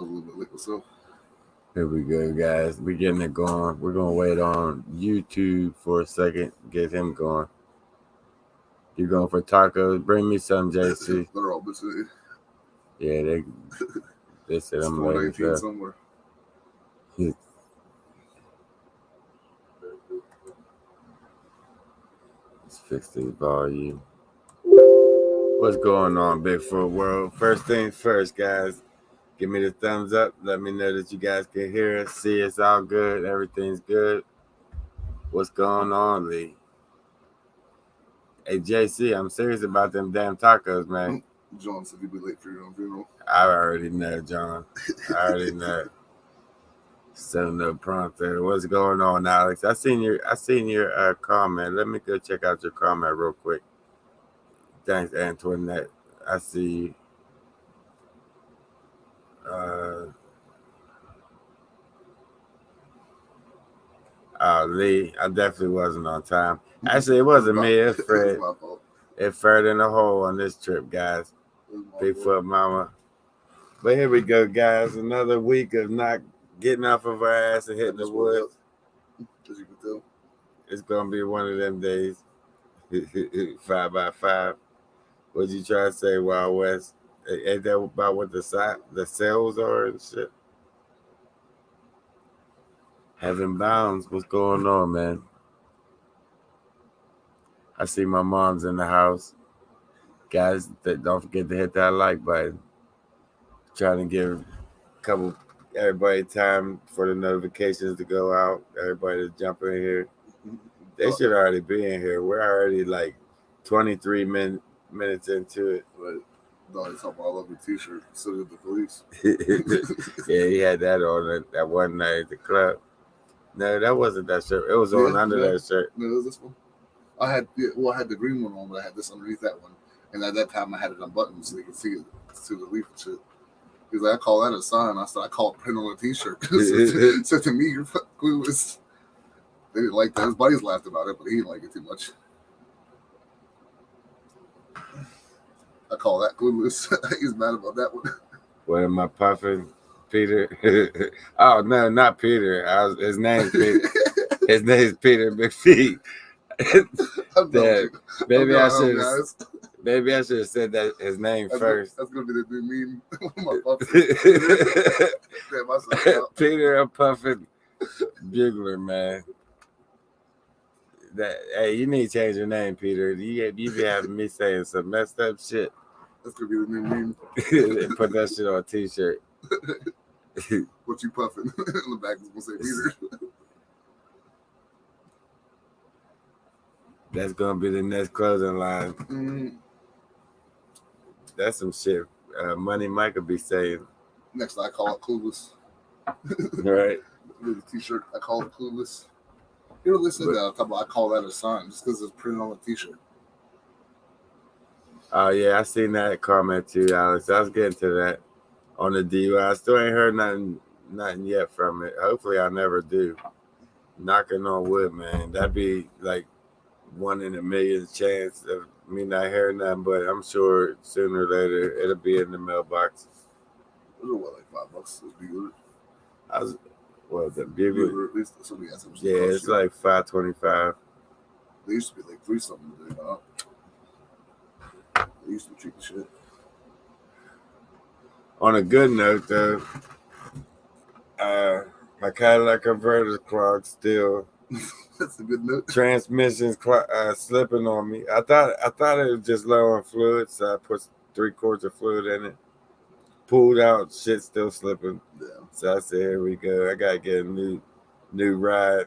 was a little bit late myself. Here we go, guys. We're getting it going. We're gonna wait on YouTube for a second, get him going. You going for tacos? Bring me some, JC. They're all bitch today. Yeah, they said It's I'm late as 419 well. somewhere. Let's fix the volume. What's going on, Bigfoot world? First things first, guys. Give me the thumbs up. Let me know that you guys can hear us, see us all good. Everything's good. What's going on, Lee? Hey, JC, I'm serious about them damn tacos, man. John said you'd be late for your own funeral. I already know, John. I already know. Setting up prompter. What's going on, Alex? I seen your comment. Let me go check out your comment real quick. Thanks, Antoinette. I see you. Lee, I definitely wasn't on time. Actually, it wasn't me. It's Fred. It's my fault. It's Fred in the hole on this trip, guys. Bigfoot mama. But here we go, guys. Another week of not getting off of our ass and hitting the woods. As you can tell. It's gonna be one of them days. 5x5. What'd you try to say, Wild West? Ain't that about what the sales are and shit? Heaven bounds. What's going on, man? I see my mom's in the house. Guys, don't forget to hit that like button. Trying to give everybody time for the notifications to go out. Everybody to jump in here. They should already be in here. We're already like 23 minutes into it. Right. Donnie talking about I love your t-shirt. So did the police. Yeah, he had that on that one night at the club. No, that wasn't that shirt. It was on under that shirt. No, it was this one. I had the green one on, but I had this underneath that one. And at that time, I had it unbuttoned so you can see the leaf and shit. He's like, I call that a sign. I said, I call it print on a t-shirt. So to me, you're clueless. They didn't like that. His buddies laughed about it, but he didn't like it too much. I call that clueless. He's mad about that one. What am I puffing? Peter? Oh, no, not Peter. His name's Peter. His name's Peter McPhee. Maybe I should have said that his name first. That's gonna be the new meme. Peter a puffin bugler, man. Hey, you need to change your name, Peter. You be having me saying some messed up shit. That's gonna be the new meme. Put that shit on a t-shirt. What you puffing? In the back is gonna say Peter. That's gonna be the next closing line. Mm-hmm. That's some shit. Money Mike will be saying. Next, I call it clueless. Right. With a t-shirt, I call it clueless. You know, listen to that. I call that a sign just because it's printed on a t-shirt. Oh yeah, I seen that comment too, Alex. I was getting to that on the DUI. I still ain't heard nothing yet from it. Hopefully, I never do. Knocking on wood, man. That'd be like 1 in a million chance of me not hearing nothing, but I'm sure sooner or later it'll be in the mailbox. Those are what, like $5? The Bugler? Yeah, it's like $5.25. They used to be like $3 something today, huh? They used to be cheap as shit. On a good note, though, my Cadillac converter's clogged still. That's a good note. Transmission's slipping on me. I thought it was just low on fluid, so I put 3 quarts of fluid in it. Pulled out, shit still slipping. Yeah. So I said, here we go. I gotta get a new ride.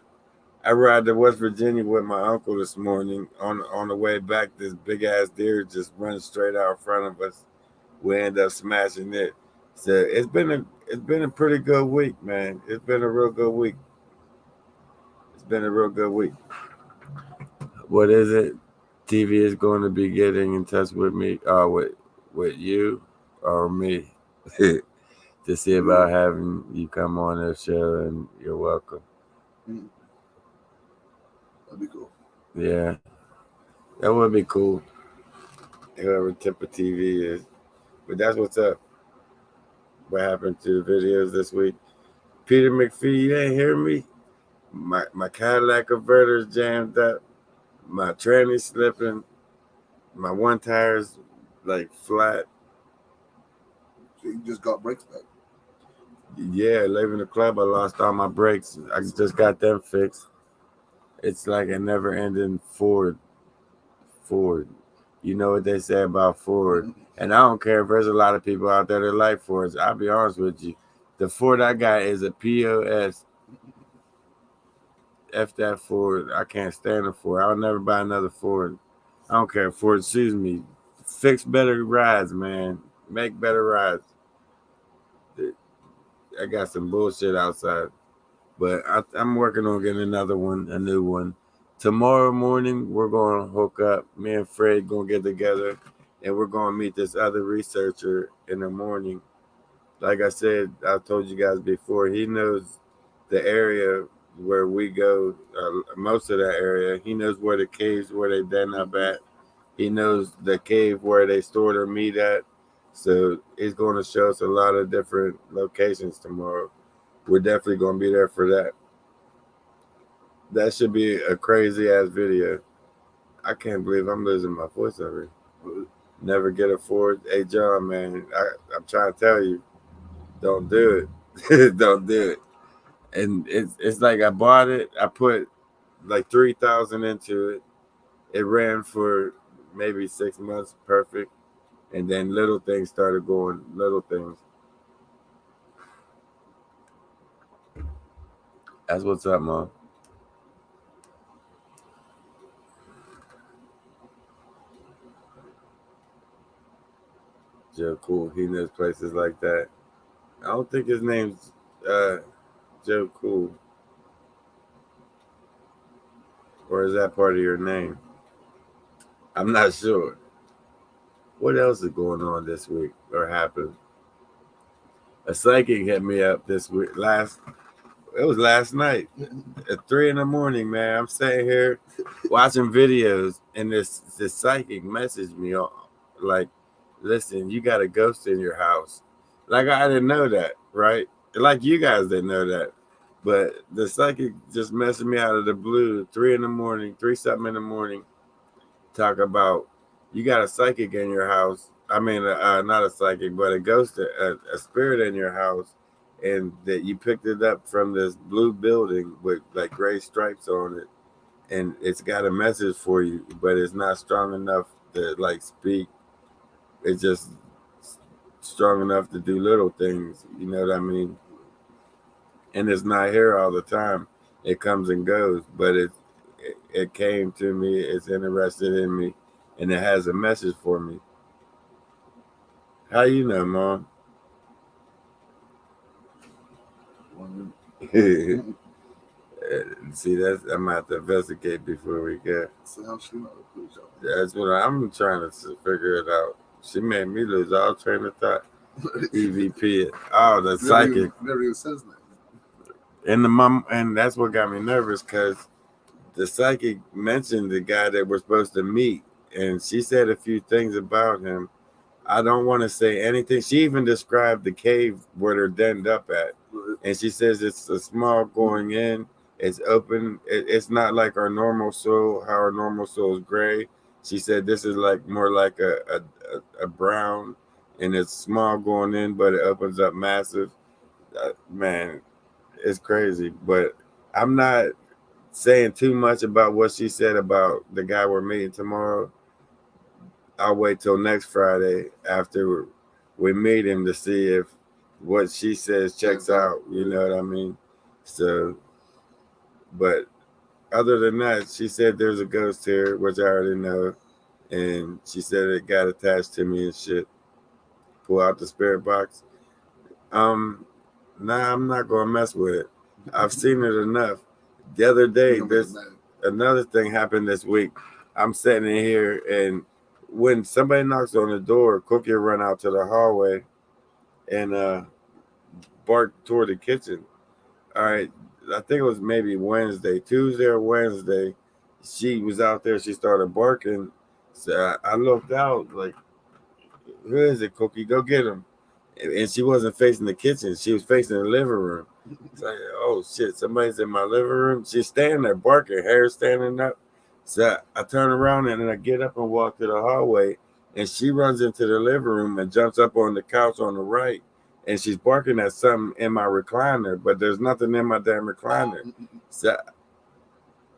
I ride to West Virginia with my uncle this morning. On the way back, this big ass deer just runs straight out in front of us. We end up smashing it. So it's been a pretty good week, man. It's been a real good week. What is it? TV is going to be getting in touch with me, with you or me, to see about having you come on their show, and you're welcome. That'd be cool. Yeah, that would be cool. Whoever tip of TV is, but that's what's up. what happened to the videos this week. Peter McPhee, you ain't hear me? My Cadillac converter's jammed up. My tranny slipping. My one tire's like flat. You just got brakes back. Yeah, leaving the club, I lost all my brakes. I just got them fixed. It's like a never ending Ford. You know what they say about Ford. And I don't care if there's a lot of people out there that like Fords. I'll be honest with you. The Ford I got is a POS. F that Ford. I can't stand a Ford. I'll never buy another Ford. I don't care if Ford sues me. Fix better rides, man. Make better rides. I got some bullshit outside. But I'm working on getting another one, a new one. Tomorrow morning, we're going to hook up. Me and Fred going to get together, and we're going to meet this other researcher in the morning. Like I said, I told you guys before, he knows the area where we go, most of that area. He knows where the caves, where they den up at. He knows the cave where they store their meat at. So he's going to show us a lot of different locations tomorrow. We're definitely going to be there for that. That should be a crazy ass video. I can't believe I'm losing my voice over here. Never get a Ford. Hey, John, man, I'm trying to tell you, don't do it. Don't do it. And it's like I bought it. I put like 3,000 into it. It ran for maybe 6 months, perfect. And then little things started going, little things. That's what's up, Mom. Joe Cool. He knows places like that. I don't think his name's Joe Cool. Or is that part of your name? I'm not sure. What else is going on this week or happened? A psychic hit me up this week. It was last night at 3 a.m, man. I'm sitting here watching videos, and this psychic messaged me like, "Listen, you got a ghost in your house." Like I didn't know that, right? Like you guys didn't know that, but the psychic just messaged me out of the blue, 3 a.m, 3 something in the morning, talk about you got a psychic in your house. I mean, not a psychic, but a ghost, a spirit in your house, and that you picked it up from this blue building with like gray stripes on it, and it's got a message for you, but it's not strong enough to like speak. It's just strong enough to do little things. You know what I mean? And it's not here all the time. It comes and goes, but it came to me. It's interested in me, and it has a message for me. How you know, Mom? See, I'm gonna have to investigate before we go. So how she know? That's what I'm trying to figure it out. She made me lose all train of thought. EVP. Oh, the psychic. Never even says that. And that's what got me nervous because the psychic mentioned the guy that we're supposed to meet, and she said a few things about him. I don't want to say anything. She even described the cave where they're denned up at, and she says it's a small going in. It's open. It's not like our normal soil. How our normal soil is gray. She said this is like more like a brown, and it's small going in, but it opens up massive. Man, it's crazy. But I'm not saying too much about what she said about the guy we're meeting tomorrow. I'll wait till next Friday after we meet him to see if what she says checks out. You know what I mean? So, but other than that, she said there's a ghost here, which I already know. And she said it got attached to me and shit. Pull out the spirit box. Nah, I'm not gonna mess with it. I've seen it enough. The other day, another thing happened this week. I'm sitting in here, and when somebody knocks on the door, Cookie will run out to the hallway and bark toward the kitchen. All right, I think it was maybe Tuesday or Wednesday. She was out there. She started barking. So I looked out like, who is it, Cookie? Go get him. and she wasn't facing the kitchen. She was facing the living room. It's like, oh shit, somebody's in my living room. She's standing there barking, hair standing up. So I turn around and then I get up and walk to the hallway, and she runs into the living room and jumps up on the couch on the right, and she's barking at something in my recliner, but there's nothing in my damn recliner. So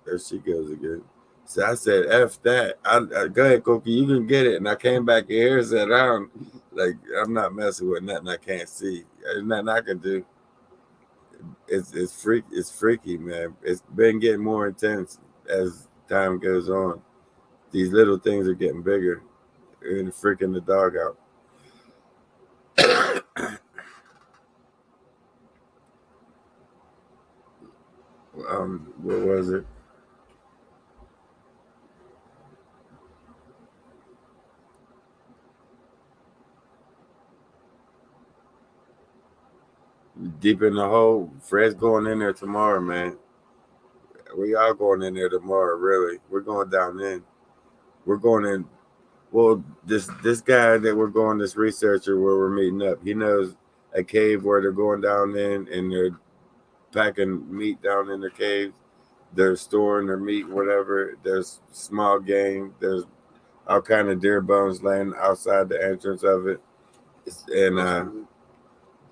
there she goes again. So I said, F that. I go ahead, Cookie, you can get it. And I came back here and said, like, I'm not messing with nothing I can't see. There's nothing I can do. It's freaky, man. It's been getting more intense as time goes on. These little things are getting bigger and freaking the dog out. What was it? Deep in the hole. Fred's going in there tomorrow, man. We all going in there tomorrow, really. We're going down in. We're going in. Well, this guy that we're going, this researcher where we're meeting up, he knows a cave where they're going down in and they're packing meat down in the cave. They're storing their meat, whatever. There's small game. There's all kind of deer bones laying outside the entrance of it. And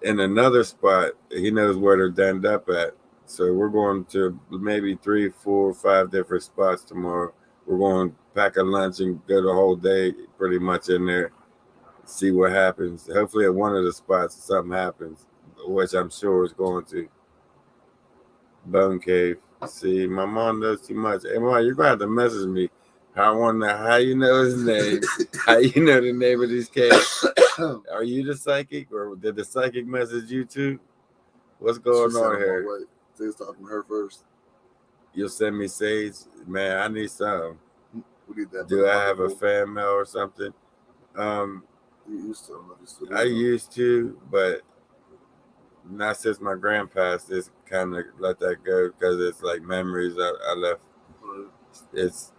in another spot, he knows where they're denned up at. So we're going to maybe 3, 4, 5 different spots tomorrow. We're going to pack a lunch and go the whole day pretty much in there, see what happens. Hopefully at one of the spots something happens, which I'm sure is going to. Bone Cave. See, my mom knows too much. Hey, Mom, you're going to have to message me. I want to know how you know his name, how you know the name of these caves. Are you the psychic, or did the psychic message you too? What's going on here? She's talking to her first. You'll send me sage, man. I need some. We need that. Do I have a fan mail or something? You used to. I used to, but not since my grandpa. Just kind of let that go because it's like memories I left. It's.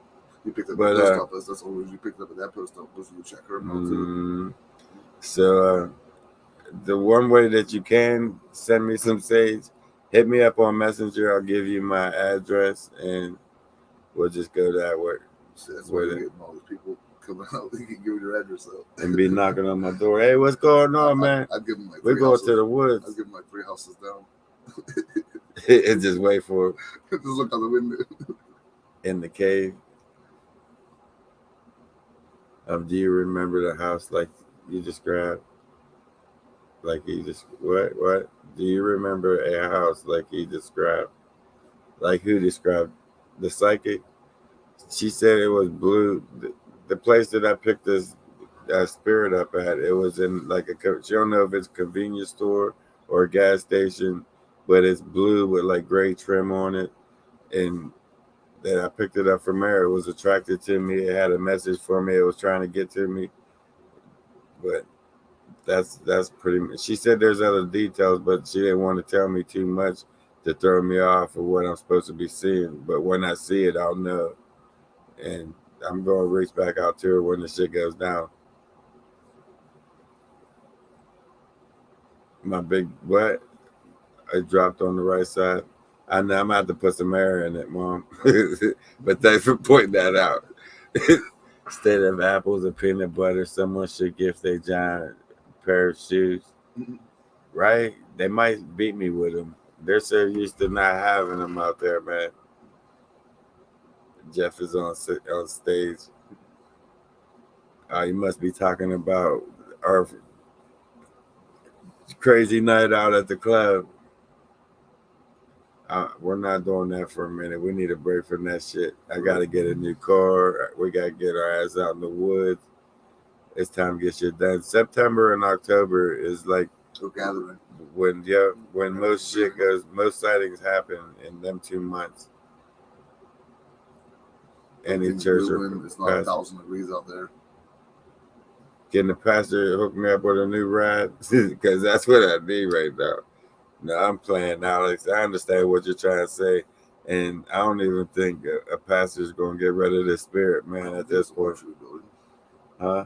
You picked up the post office. That's always you picked up at that post office. You check her mail too. So the one way that you can send me some sage, hit me up on Messenger. I'll give you my address and we'll just go that way. So that's why you're getting all these people coming out. They can give you their address out and be knocking on my door. Hey, what's going on, man? I'd give them like we're going to the woods. I'd give them like 3 houses down. And just wait for them. Just look out the window. In the cave. Do you remember the house like you described? Like he just what? Do you remember a house like he described? Like who described? The psychic? She said it was blue. The place that I picked this spirit up at, it was in like she don't know if it's a convenience store or a gas station, but it's blue with like gray trim on it. And that I picked it up from there. It was attracted to me. It had a message for me. It was trying to get to me. But that's pretty much. She said there's other details, but she didn't want to tell me too much to throw me off of what I'm supposed to be seeing. But when I see it, I'll know. And I'm going to reach back out to her when the shit goes down. My big what? I dropped on the right side. I know I'm going to have to put some air in it, Mom. But thanks for pointing that out. Instead of apples and peanut butter, someone should gift a giant pair of shoes. Right? They might beat me with them. They're so used to not having them out there, man. Jeff is on stage. You must be talking about our crazy night out at the club. We're not doing that for a minute. We need a break from that shit. I got to get a new car. We got to get our ass out in the woods. It's time to get shit done. September and October is like gathering. When most shit goes, most sightings happen in them 2 months. Any church or it's not 1,000 degrees out there. Can the pastor hook me up with a new ride? Because that's what I need right now. No, I'm playing, Alex. I understand what you're trying to say. And I don't even think a pastor's going to get rid of this spirit, man, at this point. Huh?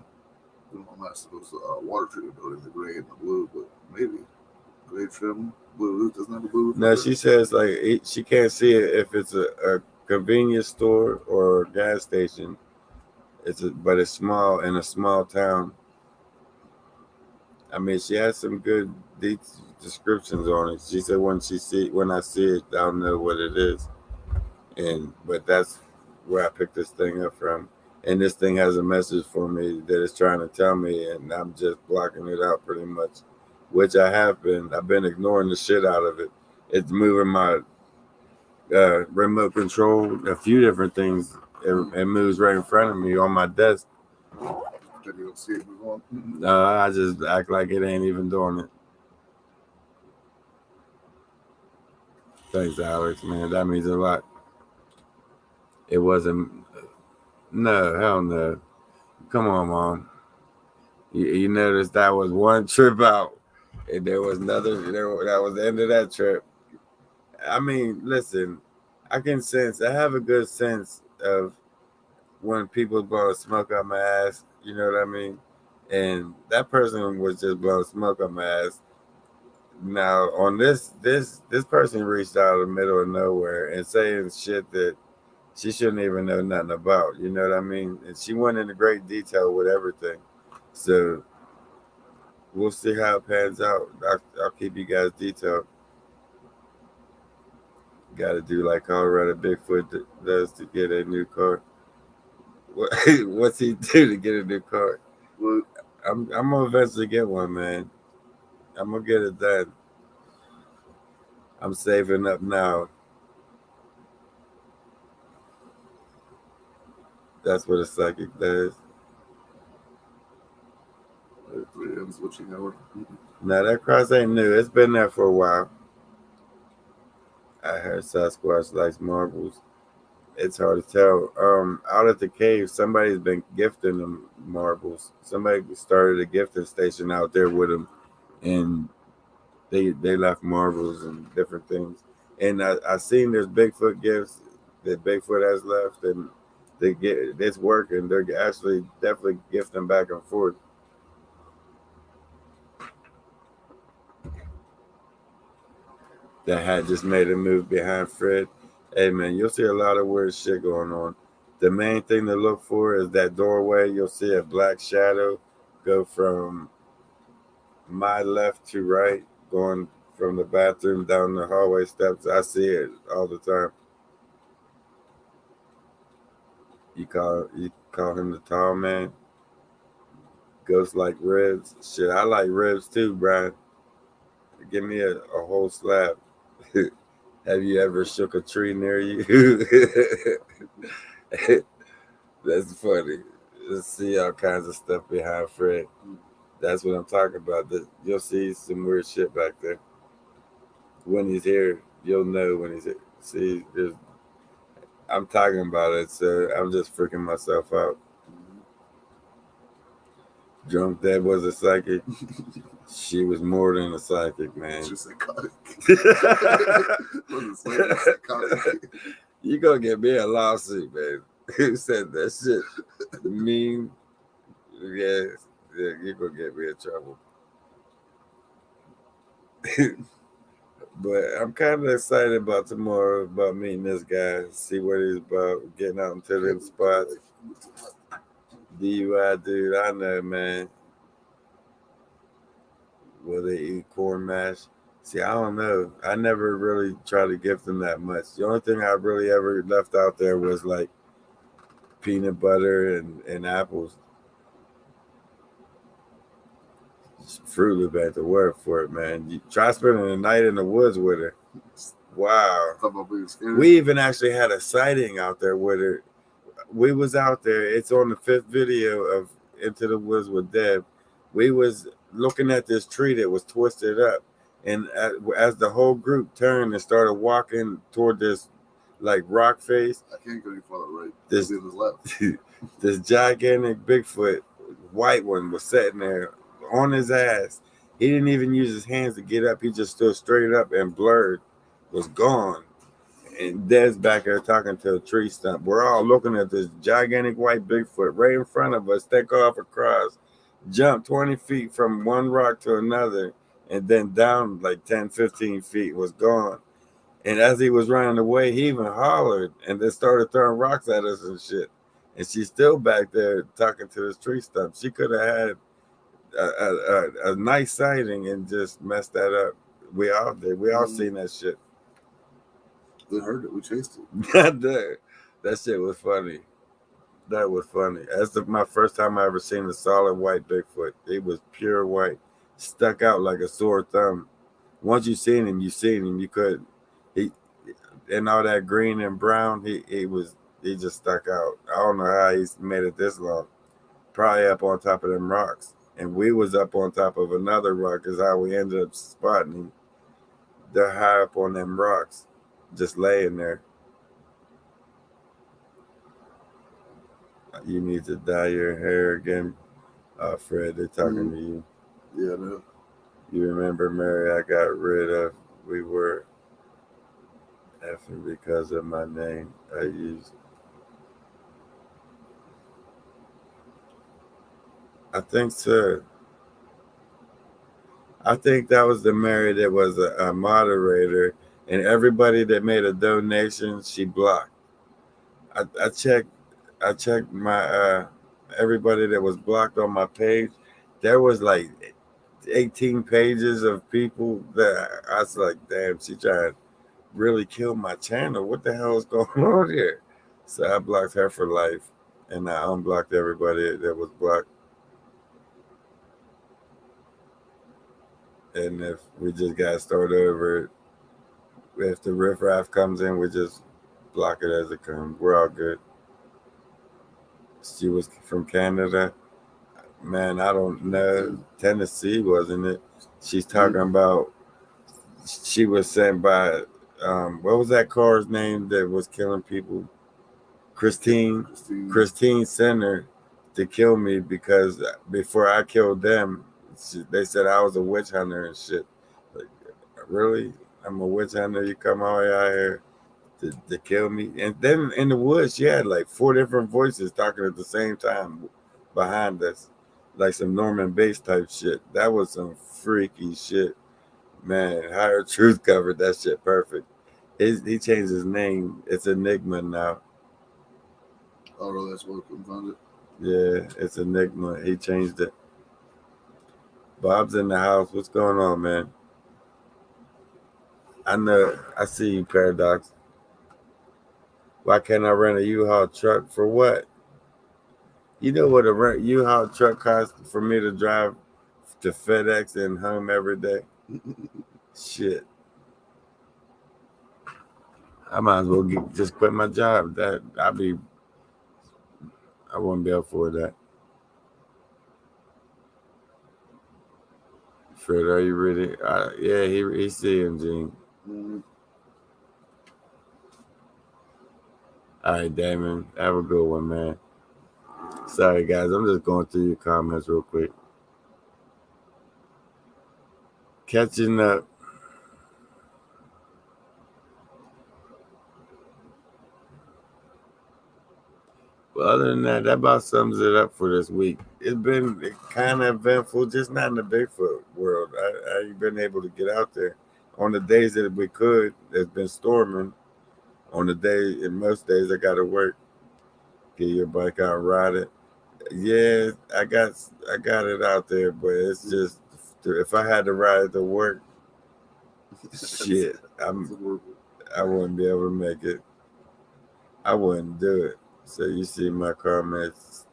My master was a water treatment building, the gray and the blue, but maybe gray trim, blue roof doesn't have a blue roof. No, she says like she can't see it if it's a convenience store or a gas station. But it's small in a small town. I mean, she has some good descriptions on it. She said when I see it, I'll know what it is. But that's where I picked this thing up from. And this thing has a message for me that it's trying to tell me, and I'm just blocking it out pretty much, which I have been. I've been ignoring the shit out of it. It's moving my remote control, a few different things. It moves right in front of me on my desk. You don't see it move on. I just act like it ain't even doing it. Thanks, Alex, man. That means a lot. It wasn't. No, hell no. Come on, Mom. You noticed that was one trip out, and there was another. That was the end of that trip. I mean, listen, I can sense. I have a good sense of when people blow smoke up my ass. You know what I mean? And that person was just blowing smoke up my ass. Now on this person reached out of the middle of nowhere and saying shit that she shouldn't even know nothing about. You know what I mean? And she went into great detail with everything. So we'll see how it pans out. I'll keep you guys detailed. Got to do like Colorado Bigfoot does to get a new car. What's he do to get a new car? Well, I'm gonna eventually get one, man. I'm gonna get it done. I'm saving up now. That's what a psychic does. what you know. Now that cross ain't new. It's been there for a while. I heard Sasquatch likes marbles. It's hard to tell. Out at the cave, somebody's been gifting them marbles. Somebody started a gifting station out there with them, and they left marbles and different things. And I seen there's Bigfoot gifts that Bigfoot has left, and it's working. They're actually definitely gifting back and forth. That had just made a move behind Fred. Hey man, you'll see a lot of weird shit going on. The main thing to look for is that doorway. You'll see a black shadow go from my left to right, going from the bathroom down the hallway steps. I see it all the time. You call him the tall man. Ghosts like ribs. Shit, I like ribs too, Brian. Give me a whole slab. Have you ever shook a tree near you? That's funny. Let's see all kinds of stuff behind Fred. That's what I'm talking about. You'll see some weird shit back there. When he's here, you'll know when he's here. See, I'm talking about it, so I'm just freaking myself out. Drunk Dad was a psychic. She was more than a psychic, man. She's psychotic. You gonna get me a lawsuit, man. Who said that shit? Mean. Yeah, you're gonna get me in trouble. But I'm kind of excited about tomorrow, about meeting this guy, see what he's about, getting out into them spots. DUI, dude, I know, man. Will they eat corn mash? See, I don't know. I never really tried to gift them that much. The only thing I really ever left out there was like peanut butter and apples. Fruit Loop ain't the word for it, man. You try spending the night in the woods with her. Wow. We even actually had a sighting out there with her. We was out there. It's on the 5th video of Into the Woods with Deb. We was looking at this tree that was twisted up, and as the whole group turned and started walking toward this like rock face, I can't go any farther right. This left. This gigantic Bigfoot, white one, was sitting there on his ass. He didn't even use his hands to get up. He just stood straight up and blurred, was gone. And Dad's back there talking to a tree stump. We're all looking at this gigantic white Bigfoot right in front of us, take off across. jumped 20 feet from one rock to another, and then down like 10, 15 feet, was gone. And as he was running away, he even hollered and then started throwing rocks at us and shit. And she's still back there talking to this tree stump. She could have had a nice sighting and just messed that up. We all did. We all seen that shit. They heard it. We chased it. That shit was funny. That was funny. That's my first time I ever seen a solid white Bigfoot. It was pure white, stuck out like a sore thumb. Once you seen him, you seen him. You could, he, and all that green and brown. He just stuck out. I don't know how he made it this long. Probably up on top of them rocks, and we was up on top of another rock. Is how we ended up spotting him. They're high up on them rocks, just laying there. You need to dye your hair again, Fred. They're talking to you. Yeah, no. You remember Mary? I got rid of. We were effing because of my name. I used. I think so. I think that was the Mary that was a moderator, and everybody that made a donation, she blocked. I checked. I checked my everybody that was blocked on my page. There was like 18 pages of people that I was like, damn, she trying to really kill my channel. What the hell is going on here? So I blocked her for life, and I unblocked everybody that was blocked. And if we just got to start over, if the riffraff comes in, we just block it as it comes. We're all good. She was from Canada. Man, I don't know. Tennessee, wasn't it? She's talking about she was sent by what was that car's name that was killing people? Christine sent her to kill me because before I killed them, they said I was a witch hunter and shit. Like, really? I'm a witch hunter? You come all the way out here to kill me? And then in the woods, she had like 4 different voices talking at the same time behind us, like some Norman Bates type shit. That was some freaky shit, man. Higher Truth covered that shit perfect. He changed his name. It's Enigma now. Oh, really? That's what I found it. Yeah, it's Enigma. He changed it. Bob's in the house. What's going on, man? I know. I see you, Paradox. Why can't I rent a U-Haul truck for what? You know what a U-Haul truck costs for me to drive to FedEx and home every day? Shit. I might as well just quit my job. I won't be able for that. Fred, are you ready? Yeah, he's seeing Gene. Mm-hmm. All right, Damon. Have a good one, man. Sorry, guys. I'm just going through your comments real quick. Catching up. Well, other than that about sums it up for this week. It's been kind of eventful, just not in the Bigfoot world. I ain't been able to get out there. On the days that we could, it's been storming. On the day, in most days, I got to work. Get your bike out, ride it. Yeah, I got it out there, but it's just if I had to ride it to work, shit, I wouldn't be able to make it. I wouldn't do it. So you see my comments.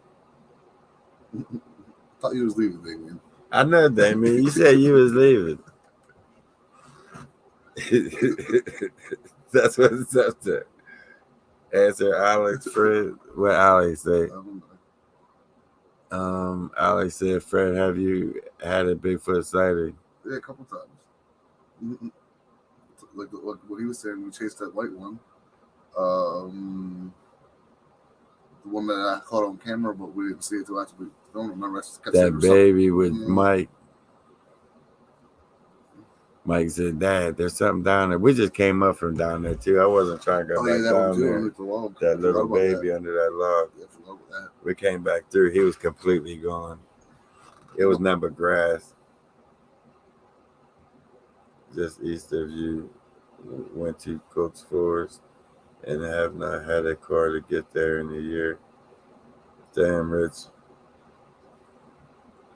Thought you was leaving, Damien. I know, Damien. You said you was leaving. That's what it's up to. Answer Alex, Fred. What Alex say? Alex said, Fred, have you had a Bigfoot sighting? Yeah, a couple times. Like what he was saying, we chased that white one. The one that I caught on camera, but we didn't see it till after we don't remember. That baby with Mike. Mike said, Dad, there's something down there. We just came up from down there, too. I wasn't trying to go back down there. That little baby under that log. We came back through. He was completely gone. It was nothing but grass. Just east of you, went to Cook's Forest, and have not had a car to get there in a year. Damn, Rich.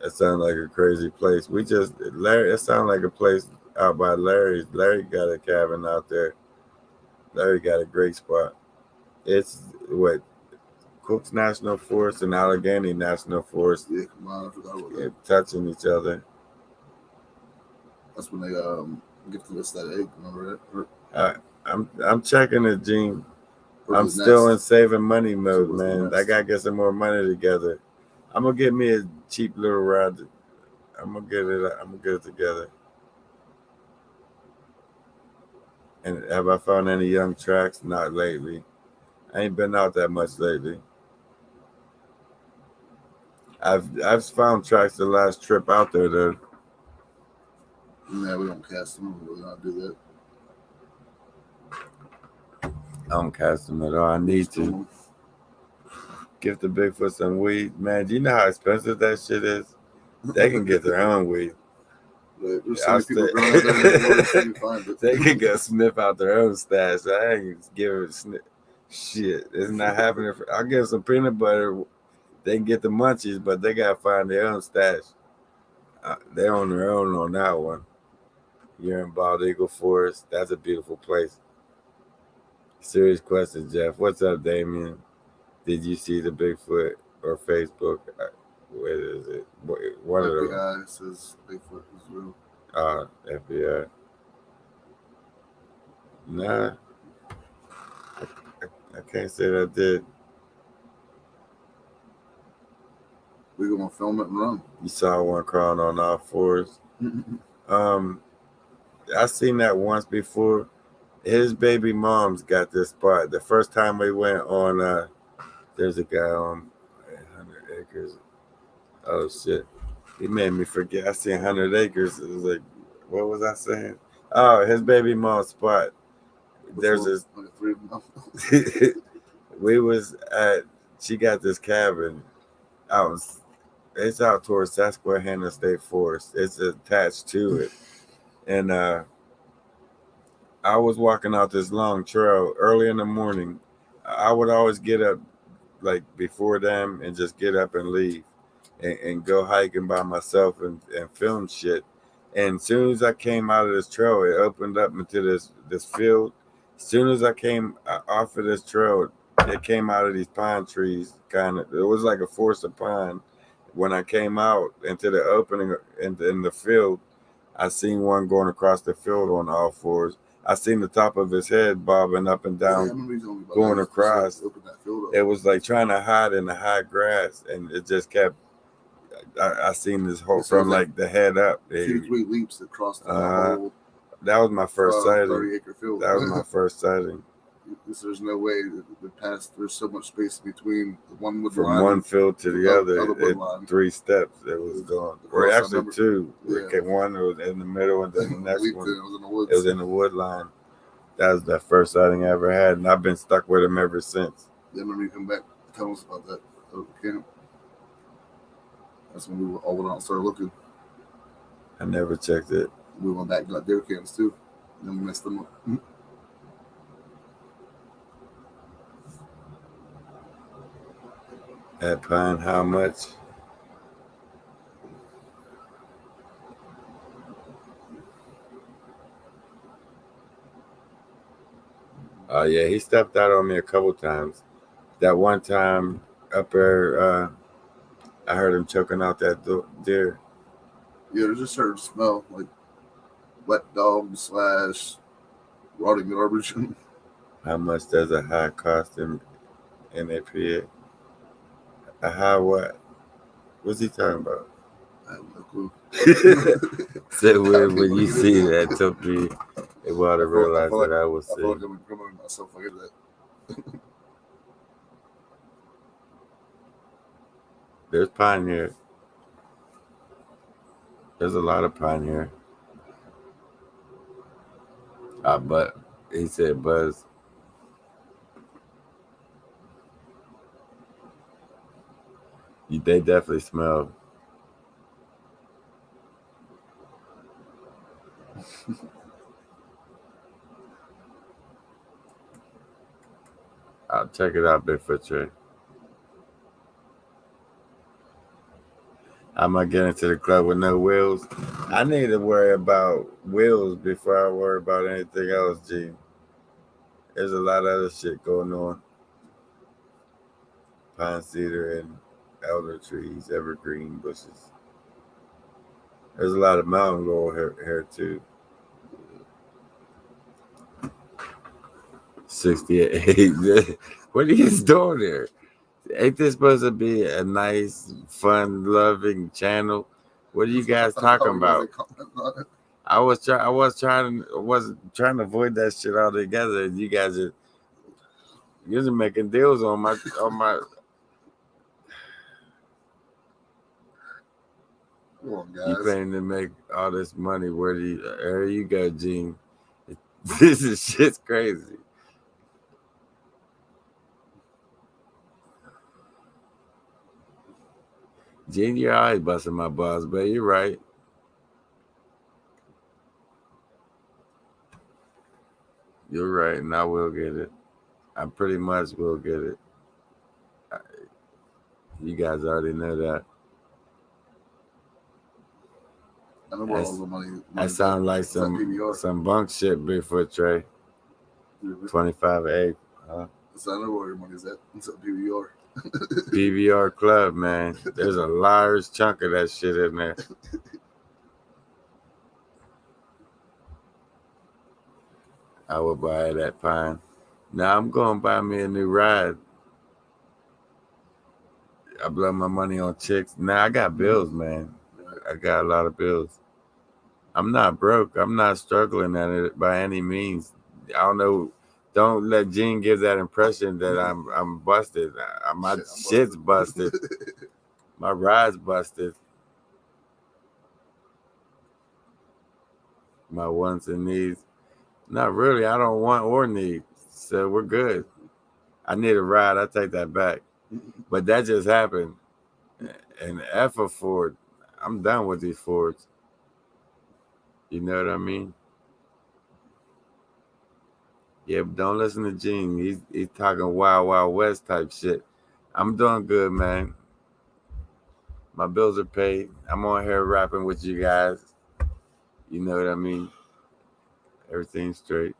That sounds like a crazy place. Larry, it sounds like a place out by Larry's. Larry got a cabin out there. Larry got a great spot. It's what Cook's National Forest and Allegheny National Forest. Yeah, come on, I forgot about that. Touching each other. That's when they gifted us that egg. Remember that? I'm checking it, Gene. Or I'm the still in nest. saving money mode, So it was the man. I nest. gotta get some more money together. I'm gonna get me a cheap little ride. I'm gonna get it together. And have I found any young tracks? Not lately. I ain't been out that much lately. I've found tracks the last trip out there though. Yeah, we don't cast them. We don't do I don't cast them at all. I need to. them. Give the Bigfoot some weed. Man, do you know how expensive that shit is? They can get their own weed. There's so many people growing out there in the woods, you find it. They can go sniff out their own stash. I ain't giving a sniff. Shit, it's not happening. I'll give some peanut butter. They can get the munchies, but they gotta find their own stash. They're on their own on that one. You're in Bald Eagle Forest. That's a beautiful place. Serious question, Jeff. What's up, Damien? Did you see the Bigfoot or Facebook? Where is it? One of them. FBI says Bigfoot is real. FBI. Nah. I can't say that I did. We're gonna film it and run. You saw one crawling on all fours. I seen that once before. His baby mom's got this spot. The first time we went on, there's a guy on 100 Acres. Oh shit, he made me forget. I seen 100 Acres. It was like, what was I saying? Oh, his baby mom's spot. There's this. We was at. She got this cabin. It's out towards Susquehanna State Forest. It's attached to it, and I was walking out this long trail early in the morning. I would always get up like before them and just get up and leave and go hiking by myself and film shit. And as soon as I came out of this trail, it opened up into this field. As soon as I came off of this trail, it came out of these pine trees. Kind of, it was like a forest of pine. When I came out into the opening in the field, I seen one going across the field on all fours. I seen the top of his head bobbing up and down, going across. It was like trying to hide in the high grass, and it just kept. I seen this whole from like the head up. 3 leaps across the whole. That was my first sighting. 30-acre field. That was my first sighting. There's no way to pass. There's so much space between the one wood from line one field to the other. 3 steps. It was going. Or actually 2. Yeah. One was in the middle, and then the next one. It was in the woods. It was in the wood line. That was the first sighting I ever had, and I've been stuck with him ever since. Then when we come back, tell us about that camp. That's when we all went out and started looking. I never checked it. We went back and got deer cams too. Then we messed them up. At Pine, how much? Oh yeah, he stepped out on me a couple times. That one time up there, I heard him choking out that deer. Yeah, there's a certain smell like wet dog / rotting garbage. How much does a high cost in NAPA? A high what? What's he talking about? I have no clue. So weird when you see that. It took me a while to realize that I was sick. I feel like I'm criminal myself. I get that. There's pine here. There's a lot of pine here. But he said Buzz. They definitely smell. I'll check it out, Bigfoot Trey. I'm gonna get into the club with no wheels. I need to worry about wheels before I worry about anything else, G. There's a lot of other shit going on. Pine cedar and elder trees, evergreen bushes. There's a lot of mountain laurel here too. 68. What are you doing there? Ain't this supposed to be a nice, fun, loving channel? What are you guys talking about? I was trying to avoid that shit altogether. You guys are you're making deals on my. Come on, guys. You planning to make all this money? There you go, Gene. This is shit's crazy. Gene, you're always busting my balls, but you're right. You're right, and I will get it. I pretty much will get it. You guys already know that. I know where all the money. That sounds like some bunk shit, Bigfoot Trey. 25 huh? So I know where your money's at. It's at PBR. PBR Club, man. There's a large chunk of that shit in there. I would buy that pine. Now I'm going to buy me a new ride. I blow my money on chicks. Now I got bills, man. I got a lot of bills. I'm not broke. I'm not struggling at it by any means. I don't know. Don't let Gene give that impression that I'm busted. My shit's busted. My ride's busted. My wants and needs. Not really. I don't want or need. So we're good. I need a ride. I take that back. But that just happened. And F a Ford. I'm done with these Fords. You know what I mean? Yeah, but don't listen to Gene. He's talking Wild Wild West type shit. I'm doing good, man. My bills are paid. I'm on here rapping with you guys. You know what I mean? Everything's straight.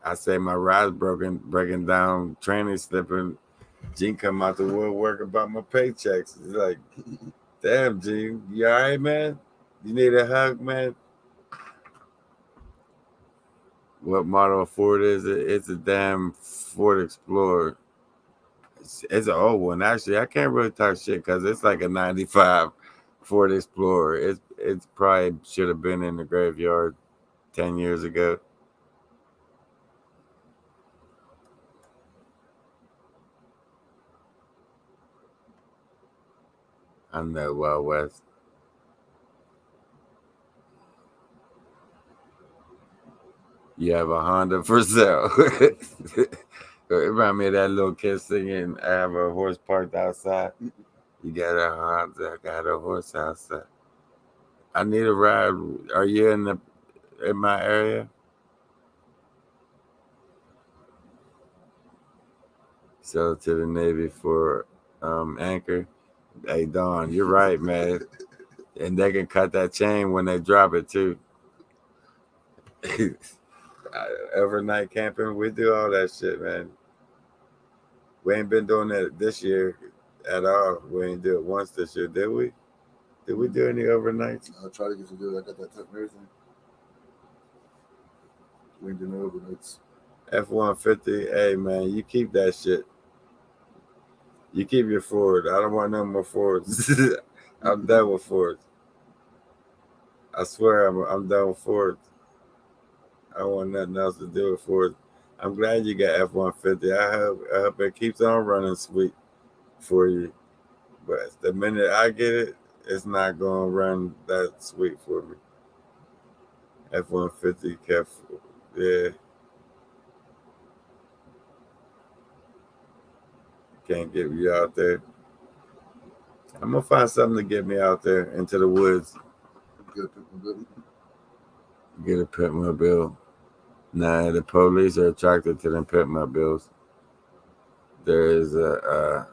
I say my ride's breaking down, training slipping. Gene come out the woodwork about my paychecks. He's like, damn, Gene, you all right, man? You need a hug, man? What model of Ford is it? It's a damn Ford Explorer. It's an old one. Actually, I can't really talk shit because it's like a 95 Ford Explorer. It's probably should have been in the graveyard 10 years ago. I know Wild West. You have a Honda for sale. It reminds me of that little kid singing, I have a horse parked outside. You got a Honda, I got a horse outside. I need a ride. Are you in my area? Sell it to the Navy for anchor. Hey Don, you're right, man. And they can cut that chain when they drop it too. Overnight camping, we do all that shit, man. We ain't been doing that this year at all. We ain't do it once this year, did we? Did we do any overnights? I'll try to get you to do it. I got that type of everything. We ain't doing no overnights. F-150, hey man, you keep that shit. You keep your Ford. I don't want no more Fords. I'm done with Fords. I swear I'm done with Fords. I don't want nothing else to do with Fords. I'm glad you got F-150. I hope it keeps on running sweet for you. But the minute I get it, it's not going to run that sweet for me. F-150 kept, yeah. Can't get you out there. I'm going to find something to get me out there into the woods. Get a Pitmobile. Get a Pitmobile. Nah, the police are attracted to them pitmobiles. There is a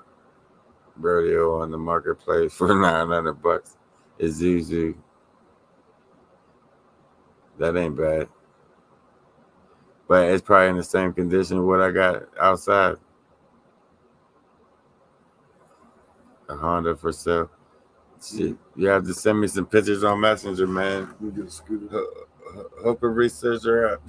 rodeo on the marketplace for $900. It's Zuzu. That ain't bad. But it's probably in the same condition what I got outside. A Honda for sale. Shit, you have to send me some pictures on Messenger, man. You get a scooter. Hook a researcher up.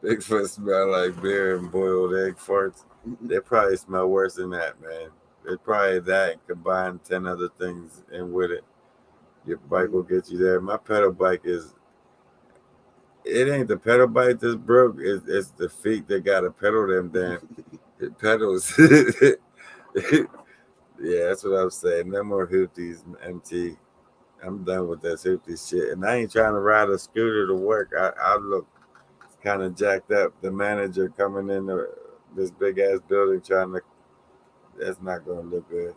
Bigfoot smell like beer and boiled egg farts. They probably smell worse than that, man. It's probably that combined 10 other things in with it. Your bike will get you there. My pedal bike is. It ain't the pedal bike that's broke. It's the feet that gotta pedal them damn. It pedals. Yeah, that's what I'm saying. No more hoopties, MT. I'm done with that hoopty shit. And I ain't trying to ride a scooter to work. I look kind of jacked up. The manager coming in this big ass building trying to. That's not gonna look good.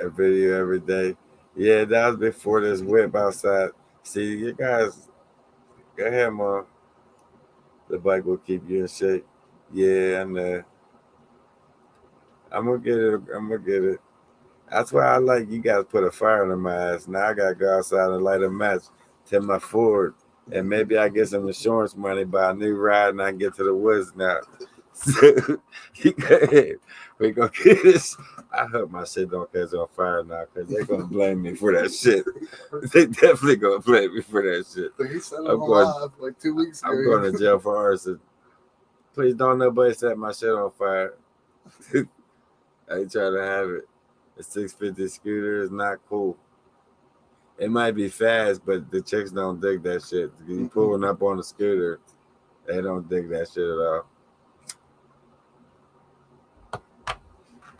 A video every day. Yeah, that was before this whip outside. See, you guys, go ahead, mom. The bike will keep you in shape. Yeah, I know. I'm gonna get it. I'm gonna get it. That's why I like you guys put a fire in my ass. Now I gotta go outside and light a match to my Ford. And maybe I get some insurance money, buy a new ride, and I can get to the woods now. So you go ahead. We gonna get this. I hope my shit don't catch on fire now, because they're gonna blame me for that shit. They definitely gonna blame me for that shit. He said it alive like 2 weeks ago. I'm going to jail for arson. Please don't nobody set my shit on fire. I ain't trying to have it. A 650 scooter is not cool. It might be fast, but the chicks don't dig that shit. You pulling up on a scooter, they don't dig that shit at all.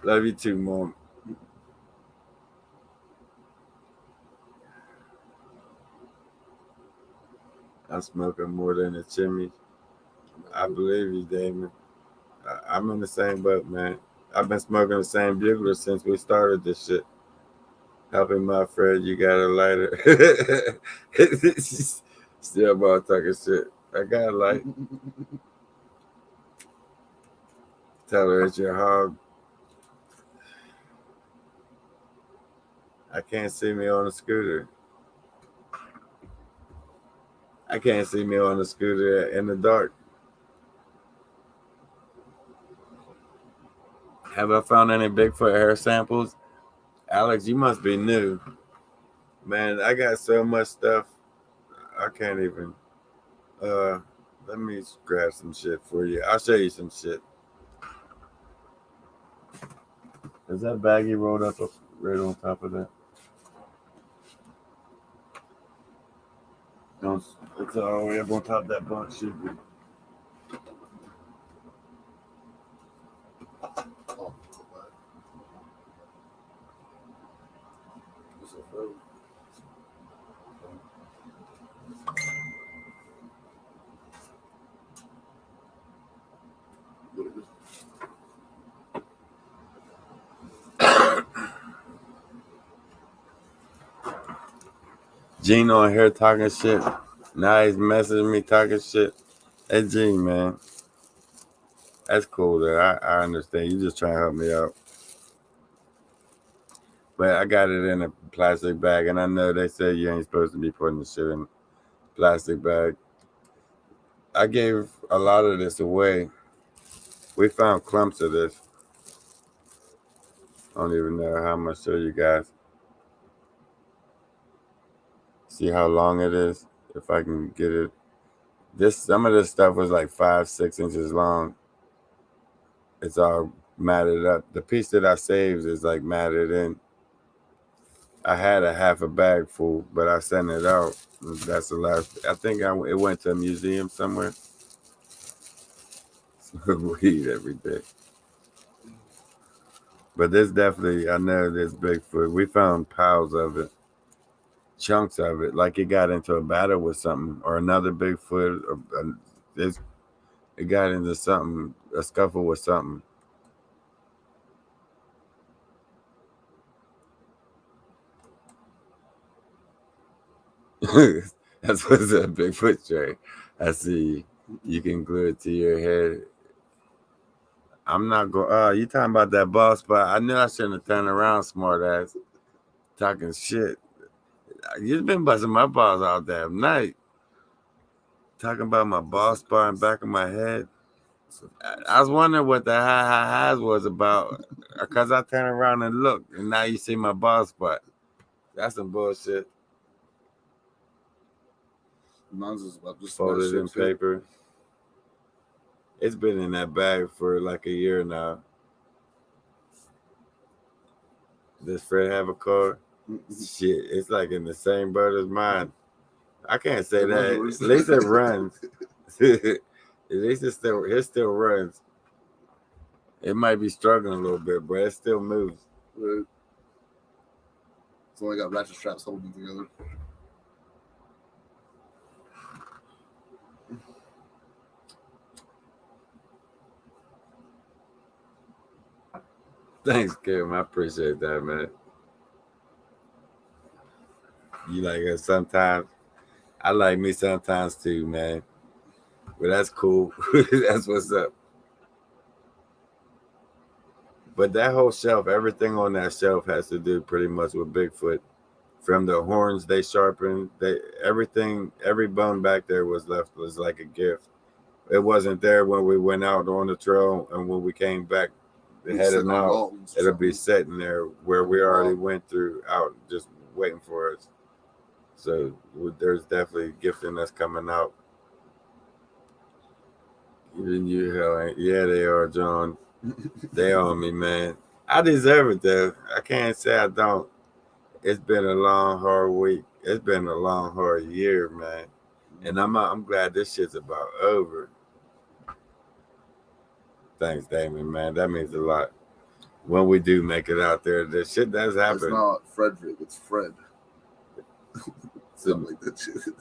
Love you too, Mom. I'm smoking more than a chimney. I believe you, Damon. I'm in the same boat, man. I've been smoking the same bugler since we started this shit. Helping my friend, you got a lighter. Still about talking shit. I got a light. Tell her it's your hog. I can't see me on a scooter. I can't see me on a scooter in the dark. Have I found any Bigfoot hair samples? Alex, you must be new. Man, I got so much stuff. I can't even. Let me grab some shit for you. I'll show you some shit. Is that baggie rolled up right on top of that? No, it's all the way up on top of that box. Should be. Gene on here talking shit. Now he's messaging me talking shit. Hey, Gene, man. That's cool, though. I understand. You just trying to help me out. But I got it in a plastic bag, and I know they say you ain't supposed to be putting the shit in a plastic bag. I gave a lot of this away. We found clumps of this. I don't even know how I'm going to show you guys. See how long it is? If I can get it. Some of this stuff was like 5-6 inches long. It's all matted up. The piece that I saved is like matted in. I had a half a bag full, but I sent it out. That's the last. I think it went to a museum somewhere. Weed every day. But this definitely, I know this Bigfoot. We found piles of it, chunks of it, like it got into a battle with something, or another Bigfoot. It got into something, a scuffle with something. That's what's a Bigfoot tray. I see. You can glue it to your head. I'm not going. You talking about that ball spot? I knew I shouldn't have turned around, smart ass. Talking shit. You've been busting my balls all damn night. Talking about my ball spot in the back of my head. I was wondering what the highs was about. Because I turned around and looked, and now you see my ball spot. That's some bullshit. Mine's is about just Folded in that shit. paper. It's been in that bag for like a year now. Does Fred have a car? Shit, it's like in the same boat as mine. I can't say that. At least it runs. At least it still runs. It might be struggling a little bit, but it still moves. Right. It's only got ratchet straps holding them together. Thanks, Kim. I appreciate that, man. You like us sometimes. I like me sometimes too, man. But that's cool. That's what's up. But that whole shelf, everything on that shelf has to do pretty much with Bigfoot. From the horns they sharpened, everything, every bone back there was like a gift. It wasn't there when we went out on the trail, and when we came back heading out, it'll be sitting there where we already went through out, just waiting for us. So there's definitely gifting that's coming out. Even you, hell, yeah, they are, John. They on me, man. I deserve it though. I can't say I don't. It's been a long, hard week. It's been a long, hard year, man. And I'm glad this shit's about over. Thanks, Damon, man. That means a lot. When we do make it out there, this shit does happen. It's not Frederick, it's Fred. Something like that shit.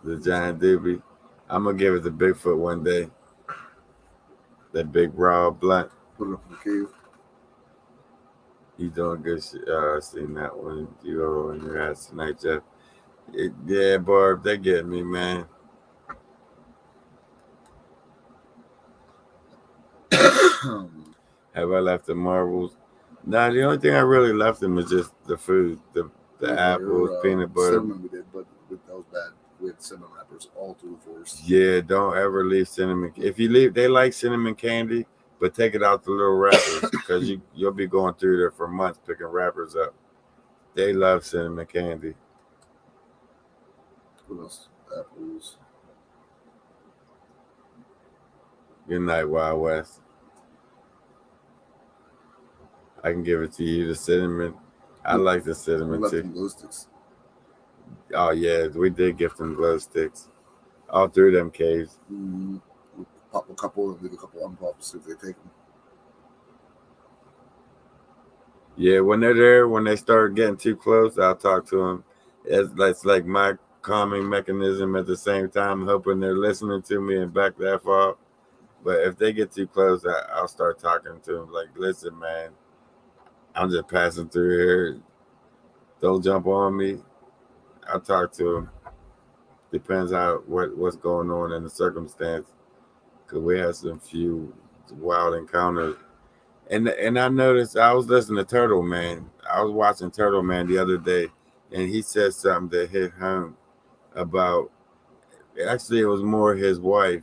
The giant doobie. I'm gonna give it to Bigfoot one day. That big raw blunt. Put it up in the cave. You doing good shit. I seen that one. You over on your ass tonight, Jeff. Yeah, Barb, they get me, man. Have I left the marbles? Nah, the only thing I really left them is just the food, the apples, peanut butter. Cinnamon we did, but that was bad. We had cinnamon wrappers all through the forest. Yeah, don't ever leave cinnamon. If you leave, they like cinnamon candy, but take it out the little wrappers because you'll be going through there for months picking wrappers up. They love cinnamon candy. What else? Apples. Good night, Wild West. I can give it to you, the cinnamon. I like the cinnamon too. Glow sticks. Oh yeah, we did gift them glow sticks. All through them caves. Mm-hmm. We'll pop a couple and leave a couple unpopped, see if they take them. Yeah, when they're there, when they start getting too close, I'll talk to them. It's like my calming mechanism at the same time, hoping they're listening to me and back that far. But if they get too close, I'll start talking to them like, listen, man, I'm just passing through here. Don't jump on me. I'll talk to them. Depends on what's going on in the circumstance. Because we had some few wild encounters. And I noticed, I was listening to Turtle Man. I was watching Turtle Man the other day, and he said something that hit home about, actually it was more his wife,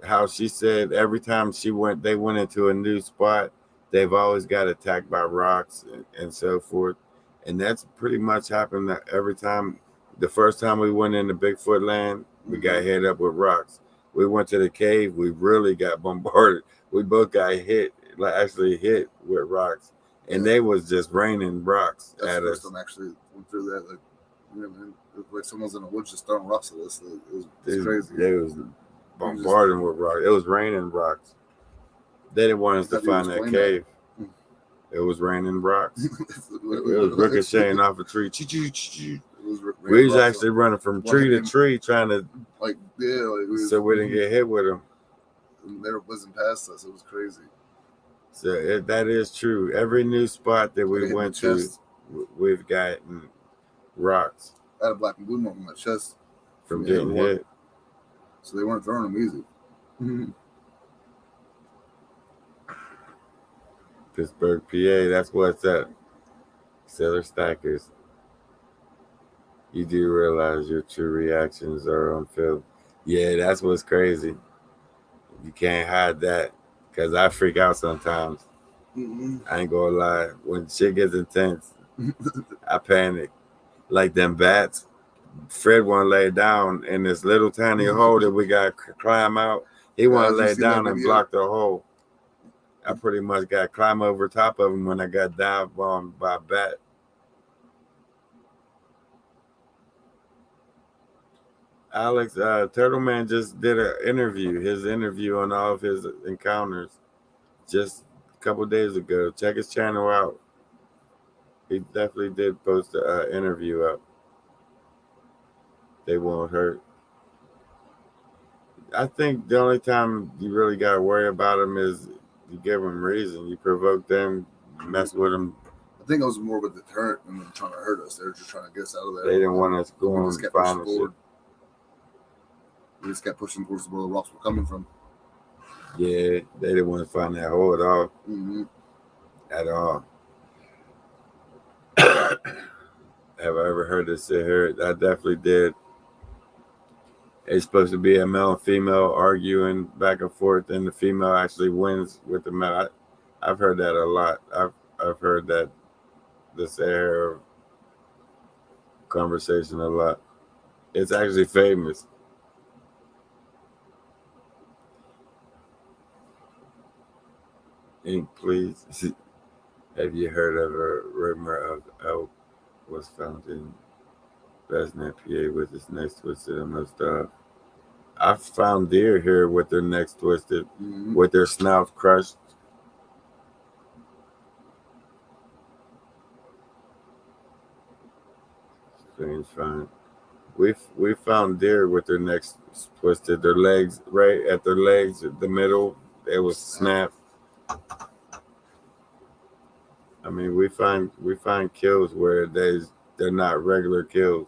how she said every time they went into a new spot, they've always got attacked by rocks and so forth. And that's pretty much happened every time. The first time we went into Bigfoot land, we got hit up with rocks. We went to the cave, we really got bombarded. We both got hit with rocks. And they was just raining rocks at us. That's actually went through that. Like someone's in the woods just throwing rocks at us. It was crazy. They was bombarding with rocks. It was raining rocks. They didn't want us to find that cave. It was raining rocks. It was ricocheting off a tree. We was actually running from tree to tree trying to, so we didn't get hit with them. and they were whizzing past us. It was crazy. So that is true. Every new spot that They we hit my went to, chest. we've gotten rocks I had a black and blue mark on my chest from hitting getting one. hit. So they weren't throwing them easy. Pittsburgh, PA, that's what's up. Cellar Stackers. You do realize your true reactions are on film. Yeah, that's what's crazy. You can't hide that because I freak out sometimes. I ain't gonna lie. When shit gets intense, I panic. Like them bats. Fred want to lay down in this little tiny hole that we got to climb out. He want to Have you lay seen that down and video? block the hole. I pretty much got to climb over top of him when I got dived on by a bat. Alex, Turtle Man just did an interview, his interview on all of his encounters just a couple days ago. Check his channel out. He definitely did post an interview up. They won't hurt. I think the only time you really got to worry about them is you give them reason. You provoke them, mess with them. I think it was more of a deterrent than them trying to hurt us. They were just trying to get us out of there. They didn't want us We going just and kept pushing finding shit. forward. We just kept pushing towards where the rocks were coming from. Yeah, they didn't want to find that hole at all. Mm-hmm. At all. Have I ever heard this sit here? I definitely did. It's supposed to be a male and female arguing back and forth, and the female actually wins with the male. I've heard that a lot. I've heard that this air conversation a lot. It's actually famous. Ink, please. Have you heard of a rumor of elk was found in Besnet, PA, with its necks twisted and most off? I found deer here with their necks twisted, with their snout crushed. Strange find. We found deer with their necks twisted, their legs right at their legs, the middle, it was snapped. I mean, we find kills where they're not regular kills.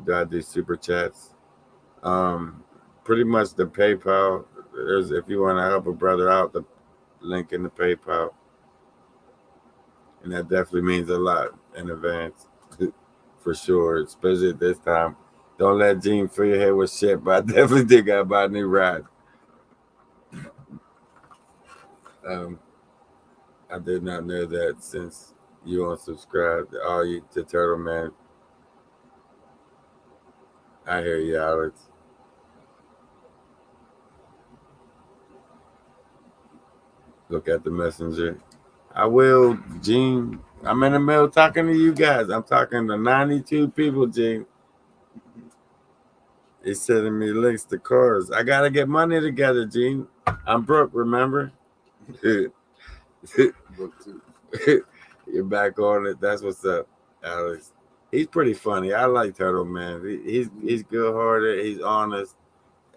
Do I do super chats? Pretty much the PayPal. There's if you want to help a brother out, the link in the PayPal, and that definitely means a lot in advance, for sure. Especially at this time. Don't let Gene fill your head with shit, but I definitely think I buy a new ride. I did not know that since you unsubscribed. All you to Turtle Man. I hear you, Alex. Look at the messenger. I will, Gene. I'm in the middle talking to you guys. I'm talking to 92 people, Gene. He's sending me links to cars. I gotta get money together, Gene. I'm broke, remember? You're back on it. That's what's up, Alex. He's pretty funny. I like Turtle Man. He's good hearted. He's honest.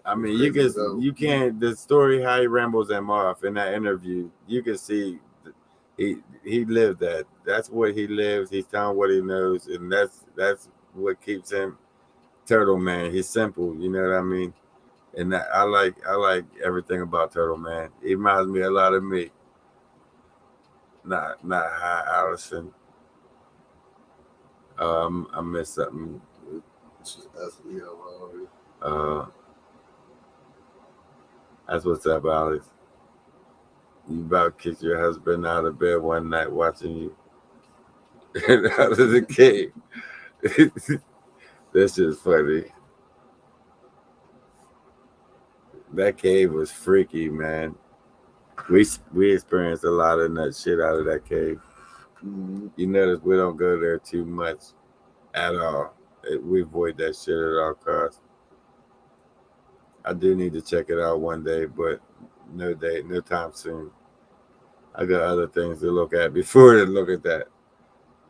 I mean, you can't the story how he rambles them off in that interview. You can see he lived that. That's what he lives. He's telling what he knows, and that's what keeps him Turtle Man. He's simple. You know what I mean? And I like everything about Turtle Man. He reminds me a lot of me. Not High Allison. I missed something. That's what's up, Alex. You about to kick your husband out of bed one night watching you out of the cave. That's just funny. That cave was freaky, man. We experienced a lot of nut shit out of that cave. You notice we don't go there too much at all. We avoid that shit at all costs. I do need to check it out one day, but no time soon. I got other things to look at before to look at that.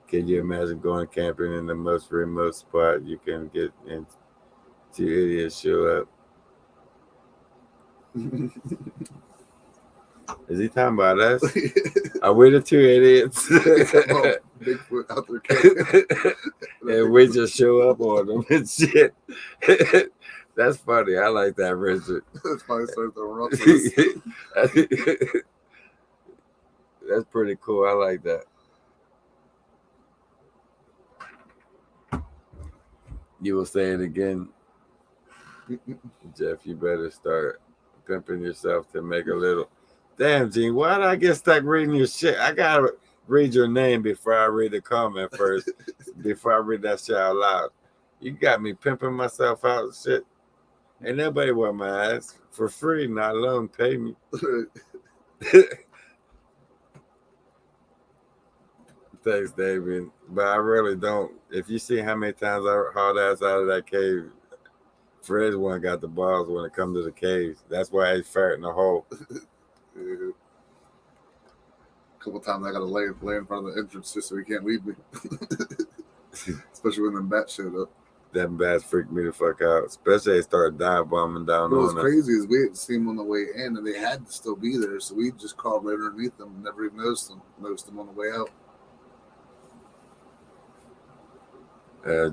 Can you imagine going camping in the most remote spot you can get into? Idiots show up. Is he talking about us? Are we the two idiots? Bigfoot out there camping. And we just show up on them and shit. That's funny. I like that, Richard. That's probably started throwing rocks. That's pretty cool. I like that. You will say it again. Jeff, you better start pimping yourself to make a little. Damn, Gene, why did I get stuck reading your shit? I gotta read your name before I read the comment first, before I read that shit out loud. You got me pimping myself out and shit. Ain't nobody want my ass for free, not alone pay me. Thanks, Damien. But I really don't. If you see how many times I hauled ass out of that cave, Fred's one got the balls when it comes to the caves. That's why he's farting the hole. Yeah. A couple times I gotta lay in front of the entrance just so he can't leave me. Especially when them bats showed up. Them bats freaked me the fuck out. Especially they started dive bombing down What on was crazy is we didn't see them on the way in, and they had to still be there, so we just crawled right underneath them and never even noticed them. Noticed them on the way out.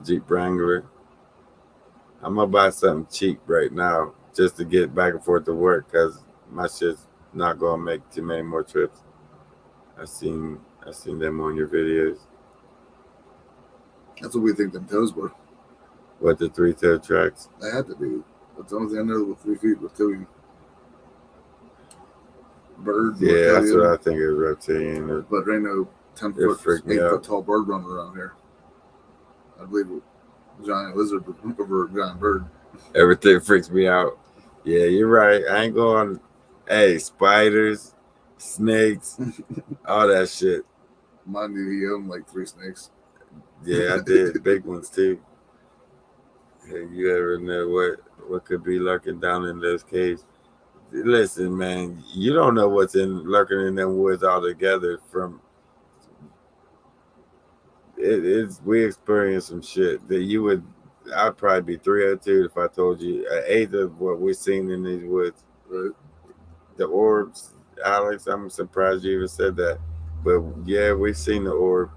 Jeep Wrangler. I'm gonna buy something cheap right now just to get back and forth to work because my shit's not gonna make too many more trips. I seen them on your videos. That's what we think them toes were. What, the 3-toe tracks? They had to be. That's the only thing I know with 3 feet reptilian. Bird. Yeah, reptilian, that's what I think is reptilian. But there ain't no 10-foot, 8-foot tall bird running around here. I believe a giant lizard over a giant bird. Everything freaks me out. Yeah, you're right. I ain't going. Hey, spiders, snakes, all that shit. Mind you, he owned like 3 snakes. Yeah, I did. Big ones too. Hey, you ever know what could be lurking down in those caves? Listen, man, you don't know what's lurking in them woods altogether. We experienced some shit that you would. I'd probably be 302 if I told you an eighth of what we're seeing in these woods. Right. The orbs, Alex, I'm surprised you even said that. But yeah, we've seen the orb.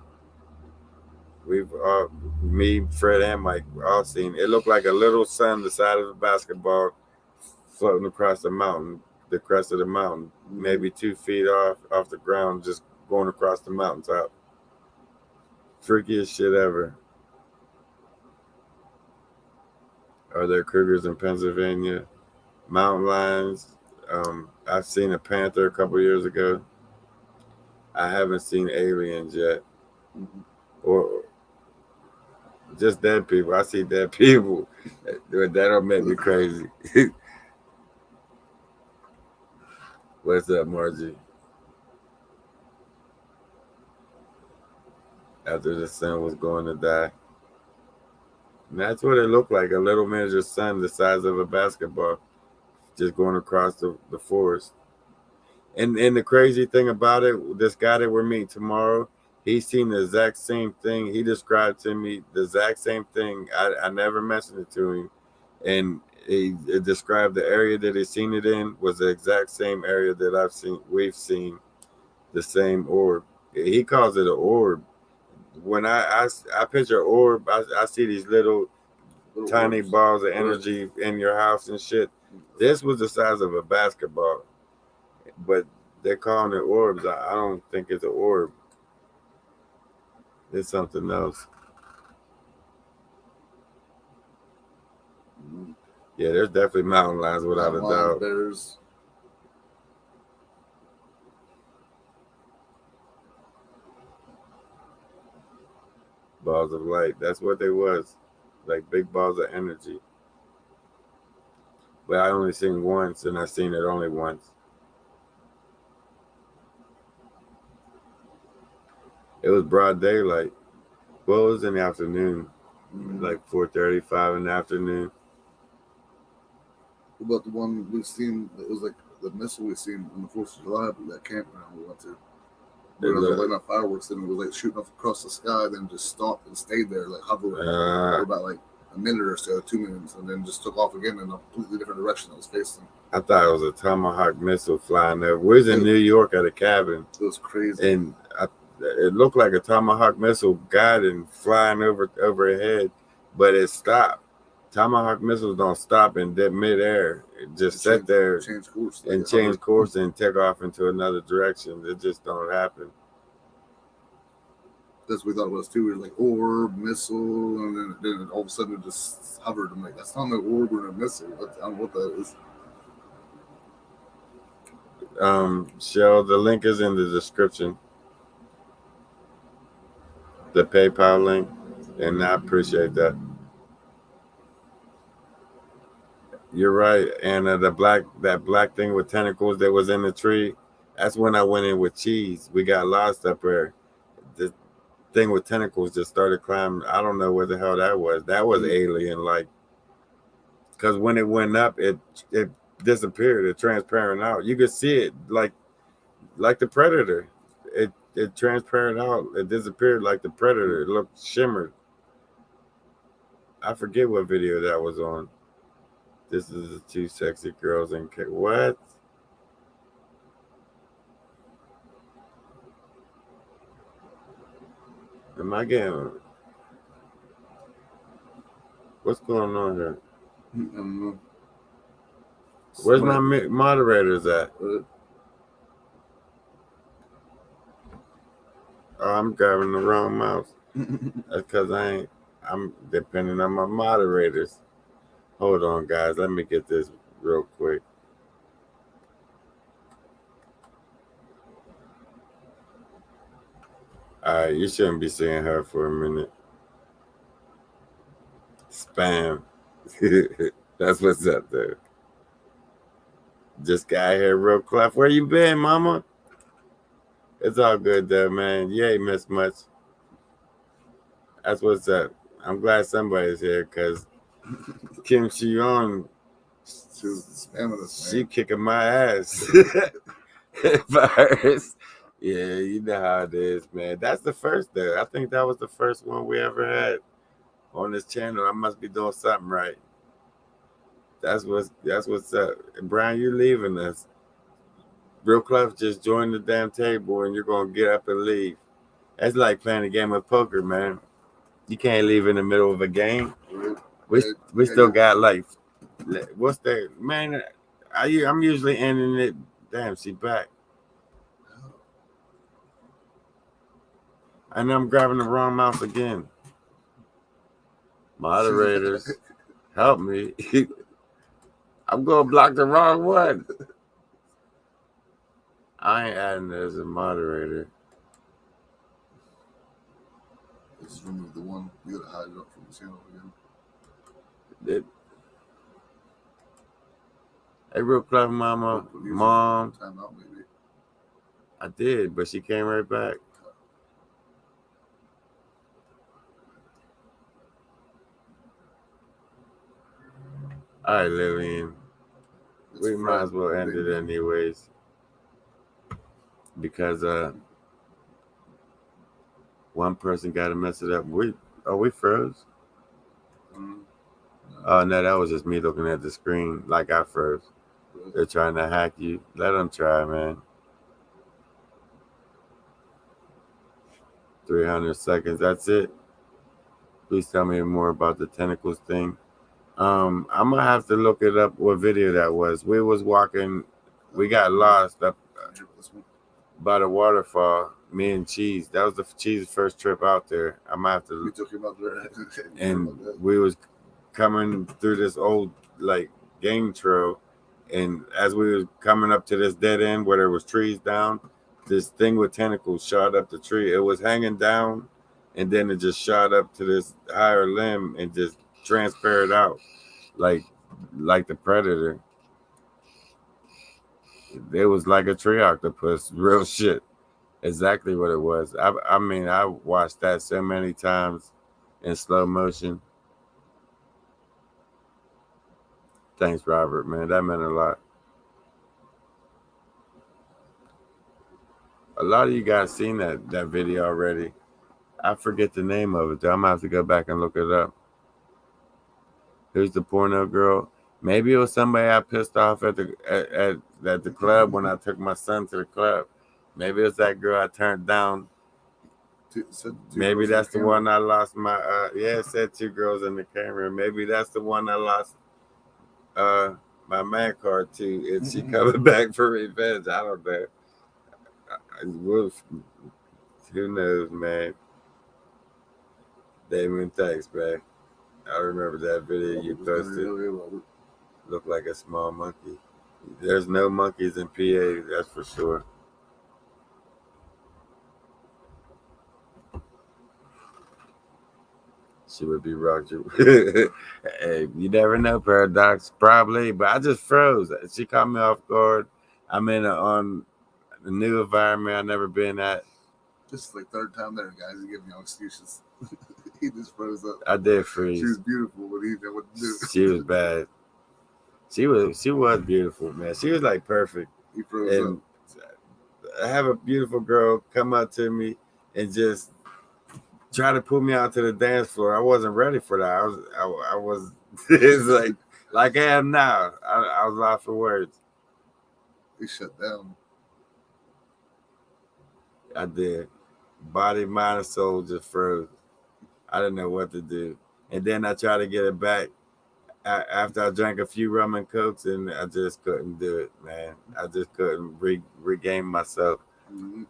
We've me, Fred, and Mike all seen. It looked like a little sun the size of a basketball floating across the mountain, the crest of the mountain, maybe 2 feet off the ground, just going across the mountaintop. Freakiest shit ever. Are there cougars in Pennsylvania? Mountain lions. I've seen a panther a couple years ago. I haven't seen aliens yet. Or just dead people. I see dead people. That'll make me crazy. What's up, Margie? After the sun was going to die. And that's what it looked like, a little miniature sun the size of a basketball just going across the forest. And the crazy thing about it, this guy that we're meeting tomorrow, he's seen the exact same thing. He described to me the exact same thing. I never mentioned it to him. And he described the area that he's seen it in was the exact same area that we've seen the same orb. He calls it an orb. When I picture orb, I see these little tiny orbs, balls of energy in your house and shit. This was the size of a basketball, but they're calling it orbs. I don't think it's an orb. It's something else. Yeah, there's definitely mountain lions without a doubt. Bears. Balls of light. That's what they was. Like big balls of energy. But I only seen once, and I seen it only once. It was broad daylight. Well, it was in the afternoon, like 4:30, 5 in the afternoon. What about the one we seen? It was like the missile we seen on the 4th of July, but that campground we went to. It was lighting up fireworks, and it was like shooting off across the sky, then just stopped and stayed there, like hovering for about like a minute or so, 2 minutes, and then just took off again in a completely different direction I was facing. I thought it was a tomahawk missile flying over. We was in New York at a cabin. It was crazy. And it looked like a tomahawk missile guiding, flying overhead, but it stopped. Tomahawk missiles don't stop in midair. It just sat there, change course, change course, and take off into another direction. It just don't happen. That's what we thought it was too. We were like orb, missile, and then all of a sudden it just hovered. I'm like, that's not an orb or a missile. I don't know what that is. Shell, the link is in the description. The PayPal link, and I appreciate that. You're right, and that black thing with tentacles that was in the tree. That's when I went in with cheese. We got lost up there. The thing with tentacles just started climbing. I don't know what the hell that was. That was alien, like, because when it went up, it disappeared. It transparent out. You could see it like the predator. It transparent out. It disappeared like the predator. It looked shimmered. I forget what video that was on. This is the two sexy girls in what? Am I getting? What's going on here? Where's my moderators at? Oh, I'm grabbing the wrong mouse. That's because I'm depending on my moderators. Hold on, guys. Let me get this real quick. All right, you shouldn't be seeing her for a minute. Spam. That's what's up there. Just got here real quick. Where you been, mama? It's all good though, man. You ain't missed much. That's what's up. I'm glad somebody's here because Kim Chi-Young, she kicking my ass first. Yeah, you know how it is, man. That's the first though. I think that was the first one we ever had on this channel. I must be doing something right. That's what's up. Brian, you leaving us. Real Clef just joined the damn table and you're gonna get up and leave. That's like playing a game of poker, man. You can't leave in the middle of a game. We still got like, what's that, man? I'm usually ending it. Damn, she back. And I'm grabbing the wrong mouse again. Moderators, help me. I'm gonna block the wrong one. I ain't adding it as a moderator. Just remove the one. You gotta hide it up from the channel again. Hey, Real Clever Mama, Mom. Time out, maybe. I did, but she came right back. All right, Lillian. We might as well end it anyways. Because one person got to mess it up. We froze? Oh, no, that was just me looking at the screen like I froze. They're trying to hack you. Let them try, man. 300 seconds. That's it. Please tell me more about the tentacles thing. I'm gonna have to look it up what video that was. We was walking, we got lost up by the waterfall, me and Cheese. That was the Cheese's first trip out there. I'm gonna have to. We took him out there. And we was coming through this old like game trail, and as we was coming up to this dead end where there was trees down, this thing with tentacles shot up the tree. It was hanging down, and then it just shot up to this higher limb and just transparent out like the predator. It was like a tree octopus, real shit. Exactly what it was. I mean, I watched that so many times in slow motion. Thanks, Robert, man. That meant a lot. A lot of you guys seen that video already. I forget the name of it, though. I'm gonna have to go back and look it up. Who's the porno girl? Maybe it was somebody I pissed off at the club when I took my son to the club. Maybe it was that girl I turned down. Maybe that's the one I lost my yeah, it said 2 girls in the camera. Maybe that's the one I lost my man card to. Is she coming back for revenge? I don't know. Who knows, man? Damon, thanks, man. I remember that video you posted. Looked like a small monkey. There's no monkeys in PA, that's for sure. She would be Roger. Hey, you never know, Paradox. Probably, but I just froze. She caught me off guard. I'm on a new environment I've never been at. This is like 3rd time there, guys. You give me no excuses. He just froze up. I did freeze. She was beautiful, but he didn't know what to do. She was bad. She was beautiful, man. She was like perfect. He froze up. I have a beautiful girl come up to me and just try to pull me out to the dance floor. I wasn't ready for that. I was it's like I am now. I was lost for words. He shut down. I did. Body, mind, and soul just froze. I didn't know what to do. And then I tried to get it back after I drank a few rum and cokes, and I just couldn't do it, man. I just couldn't regain myself. Mm-hmm.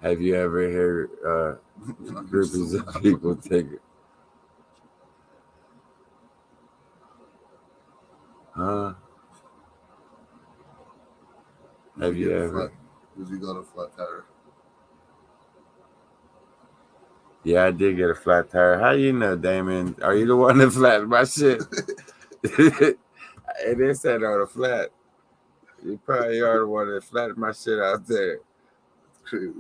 Have you ever heard groups of people take it? Huh? Have you ever? Did you go to flat tire? Yeah, I did get a flat tire. How you know, Damon? Are you the one that flattened my shit? It is said on the flat. You probably are the one that flattened my shit out there. That's crazy.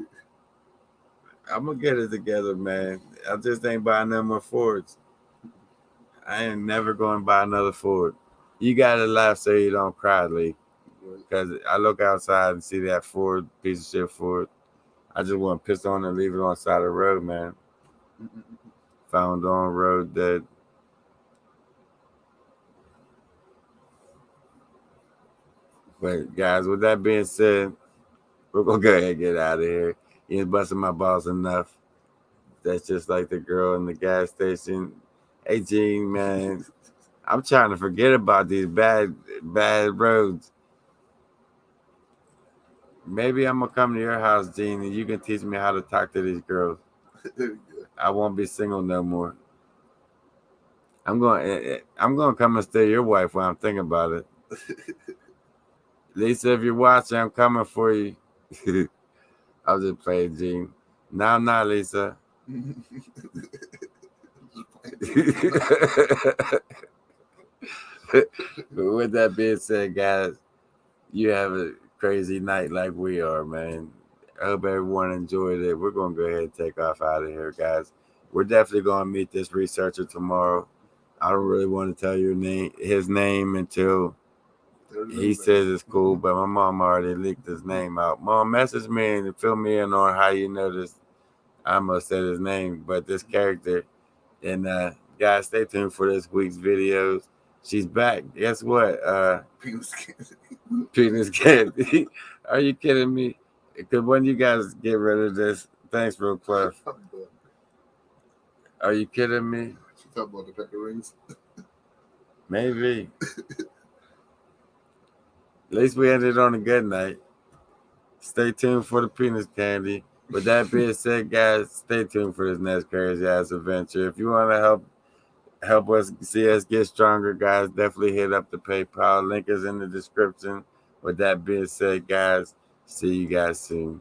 I'm gonna get it together, man. I just ain't buying no more Fords. I ain't never going to buy another Ford. You gotta laugh so you don't cry, Lee. Because I look outside and see that Ford, piece of shit Ford. I just want to piss on it and leave it on the side of the road, man. Found on road dead. But guys, with that being said, we're gonna go ahead and get out of here. You ain't busting my balls enough. That's just like the girl in the gas station. Hey Gene, man, I'm trying to forget about these bad roads. Maybe I'm gonna come to your house, Gene, and you can teach me how to talk to these girls. I won't be single no more. I'm gonna come and stay your wife while I'm thinking about it. Lisa, if you're watching, I'm coming for you. I'll just play Gene. No, I'm not, Lisa. With that being said, guys, you have a crazy night like we are, man. I hope everyone enjoyed it. We're going to go ahead and take off out of here, guys. We're definitely going to meet this researcher tomorrow. I don't really want to tell you his name until he says it's cool, but my mom already leaked his name out. Mom, message me and fill me in on how you know this. I must say his name, but this character. And guys, stay tuned for this week's videos. She's back. Guess what? Penis candy. Penis candy. Are you kidding me? Because when you guys get rid of this, thanks, real close. Are you kidding me? She talking about the pecker rings. Maybe. At least we ended on a good night. Stay tuned for the penis candy. With that being said, guys, stay tuned for this next crazy ass adventure. If you want to help us see us get stronger, guys, definitely hit up the PayPal. Link is in the description. With that being said, guys, see you guys soon.